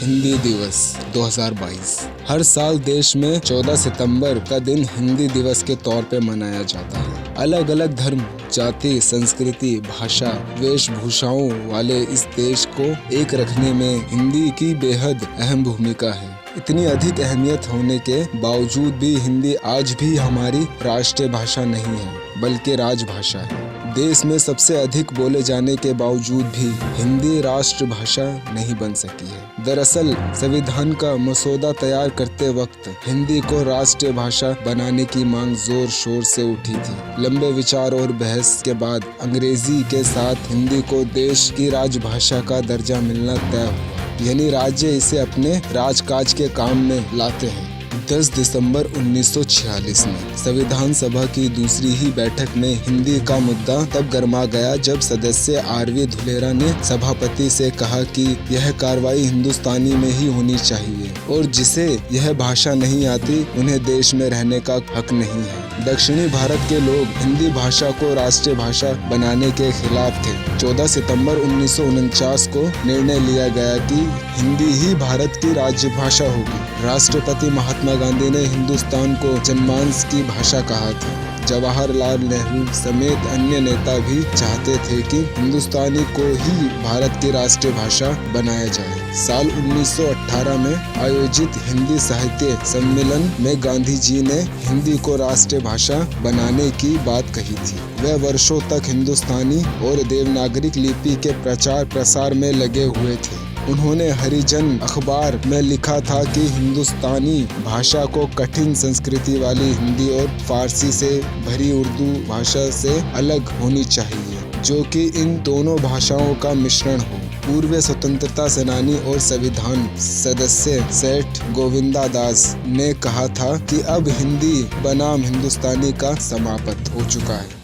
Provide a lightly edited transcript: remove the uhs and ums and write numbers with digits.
हिंदी दिवस 2022 हर साल देश में 14 सितंबर का दिन हिंदी दिवस के तौर पे मनाया जाता है। अलग अलग धर्म, जाति, संस्कृति, भाषा, वेशभूषाओं वाले इस देश को एक रखने में हिंदी की बेहद अहम भूमिका है। इतनी अधिक अहमियत होने के बावजूद भी हिंदी आज भी हमारी राष्ट्रीय भाषा नहीं है, बल्कि राजभाषा है। देश में सबसे अधिक बोले जाने के बावजूद भी हिंदी राष्ट्रभाषा नहीं बन सकी है। दरअसल संविधान का मसौदा तैयार करते वक्त हिंदी को राष्ट्रीय भाषा बनाने की मांग जोर शोर से उठी थी। लंबे विचार और बहस के बाद अंग्रेजी के साथ हिंदी को देश की राजभाषा का दर्जा मिलना तय हुआ, यानी राज्य इसे अपने राजकाज के काम में लाते हैं। 10 दिसंबर 1946 में संविधान सभा की दूसरी ही बैठक में हिंदी का मुद्दा तब गर्मा गया जब सदस्य आर.वी. धुलेरा ने सभापति से कहा कि यह कार्रवाई हिंदुस्तानी में ही होनी चाहिए और जिसे यह भाषा नहीं आती उन्हें देश में रहने का हक नहीं है। दक्षिणी भारत के लोग हिंदी भाषा को राष्ट्रीय भाषा बनाने के खिलाफ थे। 14 सितंबर 1949 को निर्णय लिया गया कि हिंदी ही भारत की राज्यभाषा होगी। राष्ट्रपति महात्मा गांधी ने हिंदुस्तान को जनमानस की भाषा कहा था। जवाहरलाल नेहरू समेत अन्य नेता भी चाहते थे कि हिंदुस्तानी को ही भारत की राष्ट्रीय भाषा बनाया जाए। साल 1918 में आयोजित हिंदी साहित्य सम्मेलन में गांधी जी ने हिंदी को राष्ट्रीय भाषा बनाने की बात कही थी। वह वर्षों तक हिंदुस्तानी और देवनागरी लिपि के प्रचार प्रसार में लगे हुए थे। उन्होंने हरिजन अखबार में लिखा था कि हिंदुस्तानी भाषा को कठिन संस्कृति वाली हिंदी और फारसी से भरी उर्दू भाषा से अलग होनी चाहिए, जो कि इन दोनों भाषाओं का मिश्रण हो। पूर्व स्वतंत्रता सेनानी और संविधान सदस्य सेठ गोविंदा दास ने कहा था कि अब हिंदी बनाम हिंदुस्तानी का समाप्त हो चुका है।